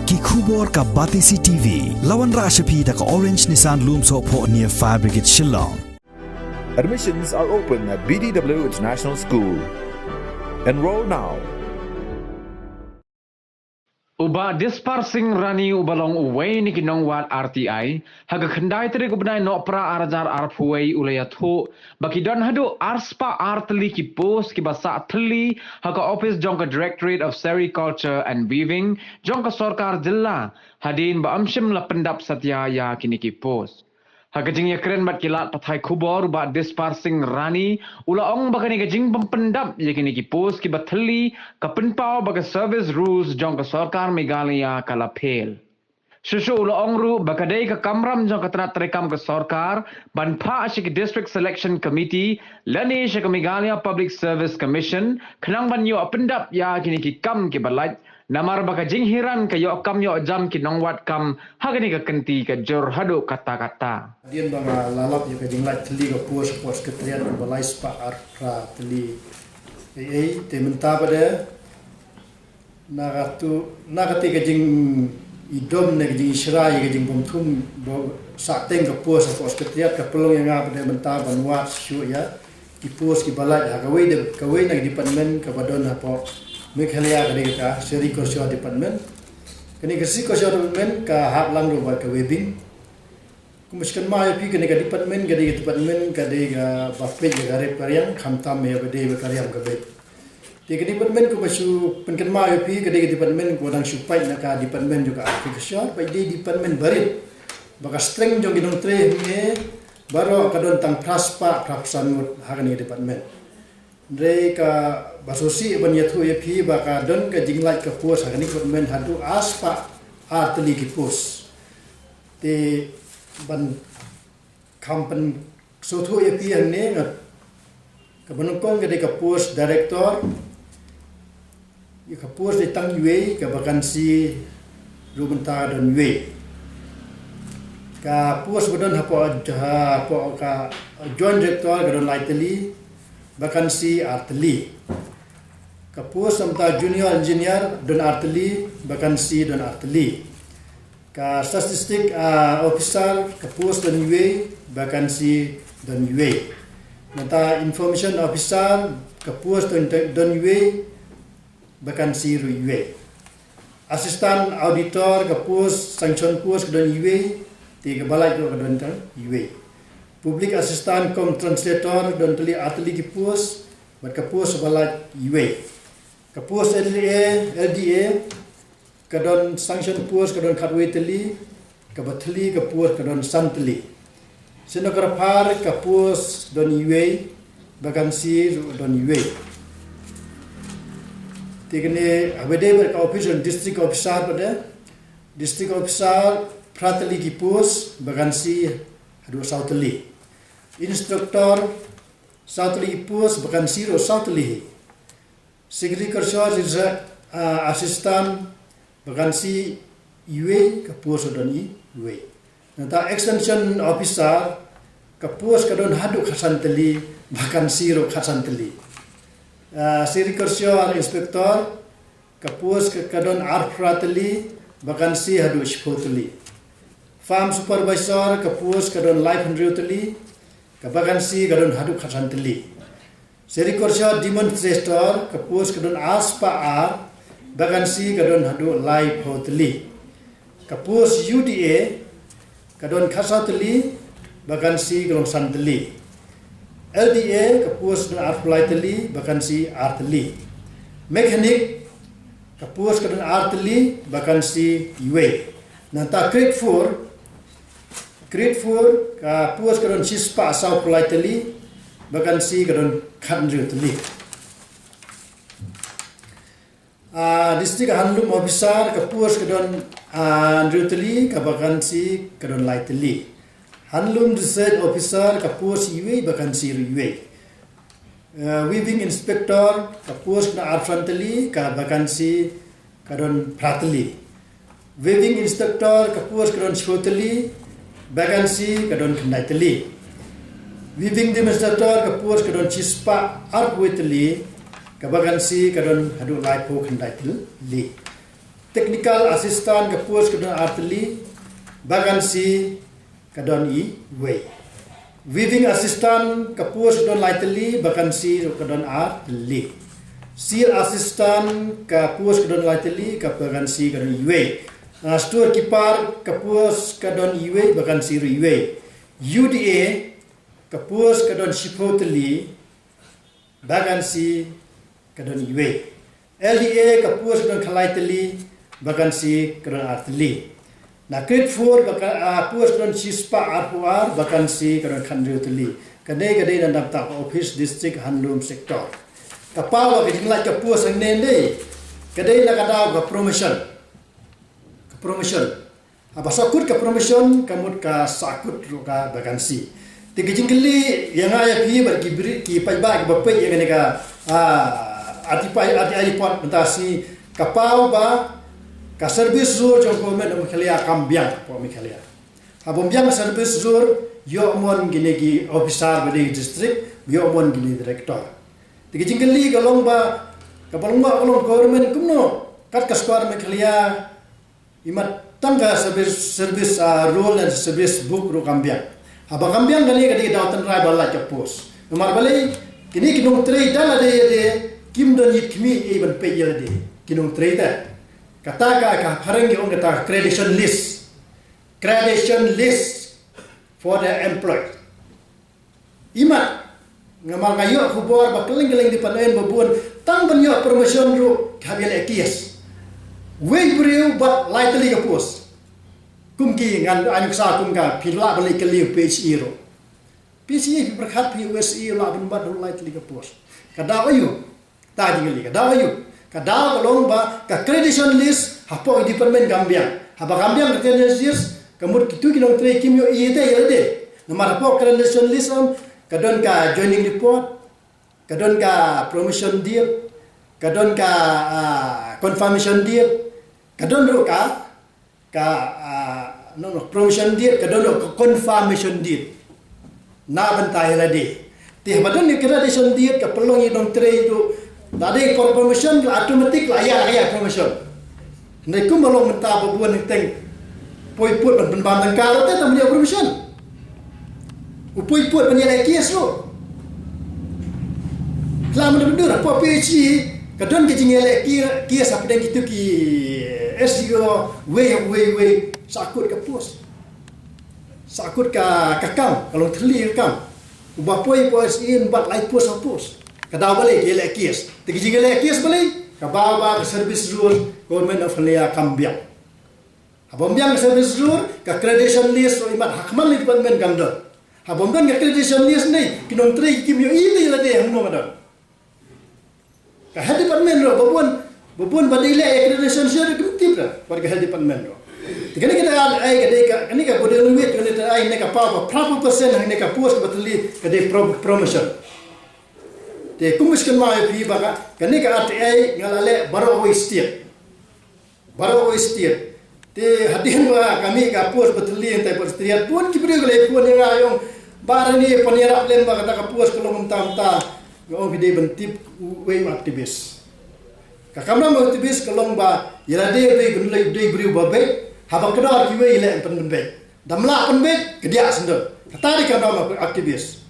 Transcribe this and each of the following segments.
Ki khubor ka Batisi TV. Lawan Rashapi da ka Orange Nissan Lumso po near Fire Brigade Shillong. Admissions are open at BDW International School. Enroll now. Uba dispersing rani ubalong uway ni kinongwat RTI haga khandai teri kubnai no pra arajar arpuway ulayathu bakidon hadu arspa artli ki post ki basa thli haga office jongka Directorate of Sericulture and Weaving jongka Sarkar Jilla hadin ba amshim la pendap satya ya kini ki post haga jing ya keren bat kilat pathai khubor ba dispersing rani ulaong bakani ka jing pendap ya kini ki post ki bathli ka penpau baga service rules jongka Sarkar Meghalaya kala phel Shushu ulaong ru bakadai ka kamram jongka trat rekam ka Sarkar ban pha ashik District Selection Committee lani shik Meghalaya Public Service Commission khnang ban yo pendap ya kini ki kam ki balai namar baka jing hiran ka yo kam yo jam ki nongwat kam hagani ka kenti ka jor hadu kata-kata Dian banga lalap yo ka jing lai tli ka pos ke trian ka balai spa artra tli te menta pada nagati ka jing idom ne ka jing shrai ka jing bomthum sa teng ka pos ke trian ka pelong yang pada menta banwat shu ya ki pos ki balai ha ka wei na department ka badon ha po Meghalaya kadika Sericulture Department kini Sericulture Department ka hak lang ro ka weaving kumuskan ma yapi kini ka department kadika bafet ka garep karyang khamtam me bade karyam ka bet ti department ko basu penkan ma yapi kadika department ko dang supai na ka department juga agriculture pai di department barit baka strength jong ginong tre me baro kadon tang praspa prapsan hagani department Dre ka basosi ban yathu yapi baka don ka jinglat ka pos hagani department hadu aspa artli ki pos te ban kampan sothu yapi hanne ka banukong ka de ka pos director ka pos de tang yue ka vakansi rubenta don yue ka pos bodon hapo ka joint director ka don lightly vakansi artli kapus samta junior engineer don artli vakansi don artli ka statistic officer kapus don UA vakansi don UA mata information officer kapus don UA vakansi ru UA assistant auditor kapus sanction pos don UA tiga balai don UA Public Assistant kom Translator don teli atli ki pos bat ka pos balat UA ka pos LDA ka don sanction pos ka don khatwe teli ka batli ka pos ka don santli stenographer ka pos don UA vakansi don UA tikne abede ber ka officer district officer pratli ki pos vakansi hadu sautli Instruktor Sautli pos vakansi ro Sautli Agriculture assistant vakansi UA ka pos don UA nata extension officer ka pos ka don hadu khasantli vakansi ro khasantli Agriculture inspector ka pos ka don arpratli vakansi hadu shpotli Farm supervisor ka pos ka don life hundredly ka vakansi ka don hadu khasantli Sericulture demonstrator ka pos ka don aspa vakansi ka don hadu life hotli ka pos UDA ka don khasatli vakansi ka don santli LDA ka pos don artli vakansi artli mechanic ka pos ka don artli vakansi UA nanta Grade 4 ka pos ka don sispa South Politely vakansi ka don khandriutli District Handloom Officer ka pos ka don Andriutli ka vakansi ka don Lightly Handloom Research Officer ka pos UA vakansi UA Weaving Inspector ka pos ka Arfrantli ka vakansi ka don Pratli Weaving Instructor ka pos ka don Shpotli vakansi ka don khandaitli weaving demonstrator ka pos ka don chispa artwitli ka vakansi ka don hadu lai po khandaitli technical assistant kapus kedon arteli vakansi kedon i way. Weaving assistant kapus kedon lightly vakansi kedon arteli. Seal assistant kapus kedon lightly vakansi kedon i way. Storekeeper kapus kedon i way vakansi i way. UDA kapus kedon shipoteli vakansi kedon i way. LDA kapus kedon kalaiteli vakansi kedon arteli. Na grade 4 kapus kedon sispa arpuar vakansi kedon khandriuteli. Kadai dan daftar office district handloom sector. Kapal wa kejinglat kapus ang nende. Kadai na kadaw ka promotion. Apa sakut ka promotion kamut ka sakut ka vakansi. Tiga jingkeli yang ayah pi berkibri ki paiba ki bapai yang ni ka ati pot mentasi kapau ba ka service zur jong ko men mekhalia kambiang po mekhalia. Habom biang service zur yo mon gine ki officer badi district yo mon gine director. Tiga jingkeli kalong ba kapalong kalong government kumno kat ka squad mekhalia imat tangga service rule and service book ro kambiang. Abang kambiang kali kadi dautan rai balai kapus. Nomor balai kini kinung trade dah ada kim don yit kimi even pay ada kinung trade dah. Kata ka harang yung kata accreditation list for the employed. Imat ngamal ngayo kubor bakeling-keling di panain babun tang banyo promotion ro kabil ekias. Way beriu but lightly kapus. Kumki ngan anyuk sa kumka pila balik keliu PHE ro. PHE berkat PUSE la ban bad lightly kapus. Kadaw ayu ta jingali kadaw ayu. Kadaw long ba ka accreditation list hapo department Gambiang. Haba Gambiang accreditation list kamut kitu kinong tre kimyo iete yelde. Nomor hapo accreditation list kadon ka joining report, kadon ka promotion deal, kadon ka confirmation deal, kadon ro ka promotion deal kadon confirmation deal na bantai ladi tih badan ni accreditation deal ka pelong idong tre itu tadi promotion automatic lah ya promotion nei kum balong menta babuan teng poi put ban ban karo te tam dia promotion upoi put ban ya kies ro lama bedur apa PhD kadon ke jingele kies apa dan gitu ki SEO way sakut ke pos. Sakut ke kakam kalau terli kakam. Ubapoi pos in bat light pos pos. Kada balik ele kies. Tigi jingele kies balik. Kababa ke service rule government of Malaysia kambiang. Habom biang service rule ke accreditation list ro imat hakman li department gamdon. Habom biang accreditation list ni kinong tri kimyo ini la de hangno madon. Ka head department ro babun badile accreditation share kim ra warga head department ro. Tikani kita ai kani ka bodel wit kani ta ai ne ka pa proper person ne ka post batali kade promotion. Te kumuskan ma pi baka kani ka ai ngalale baro state. Te hadian ba kami ka post batali tai posteriat pun ki beri gale pun yang ayong barani panira plan ba kata ka post kalau mentam-ta go video bentip way aktivis. Kakamna mo aktivis kalong ba yalade gunlai dei beri babe habang kedar kiwe ile penbek damla penbek kedia sendon kata di kamera aktivis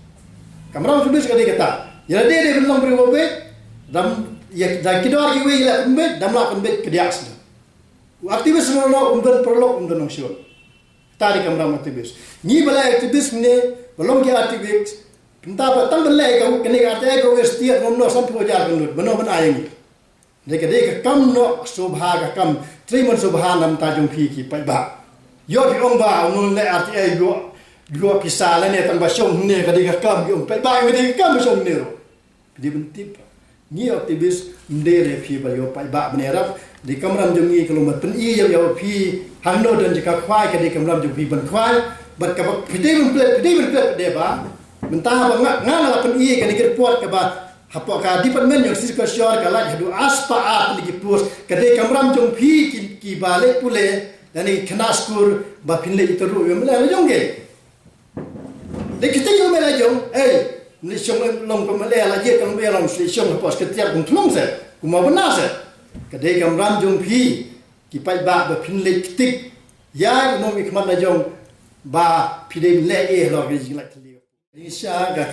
kadi kata ya dia belum beri wabe dam ya kedar kiwe ile penbek damla penbek kedia sendon aktivis no perlu nong sio kata di kamera aktivis ni bala aktivis ne belum ki aktivis entah petang belai kau kene kata kau setiap nomor sampai wajar gunut benar ayang Dek kam no subha ka kam trimon subha nam ta jong phi ki pa ba yo pi ong ba ong le ati ai yo pisa la ne tan ba shong ne ka dek kam yo pa ba me dek kam shong ne ro di bentip ni aktivis ndere phi ba yo pa ba menera di kamram jong ni kalau mat pen i yo phi hanno dan jika khwai ka di kamram jong phi ban khwai bat ka phi de de ba mentah ba ngala pen i ka di report ka ba Hapo ka department yang sisi kasiar kalau hadu aspa lagi pos kadai kamram jong phi ki balik pule dan ini kenaskur bapin le itu ru yang mela jong ge de kita yo mela jong ni syong long ko mela la je kam be long syong pos ketiak kum thong se kuma benar se kadai kamram jong phi kipai ba pinlik tik ya no ikman najong ba pidem le lo gijing lak tli Isya ga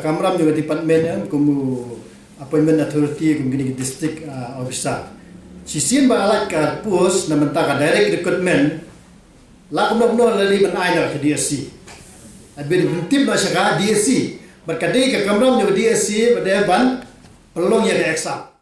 kamram juga department kumu appointment authority kum gini district officer sisin ba alat ka pos na mentaka direct recruitment la kum no lali ban aina ke DSC abin tim na shaka DSC berkadai ka kamram juga DSC pada ban pelong ya ke exam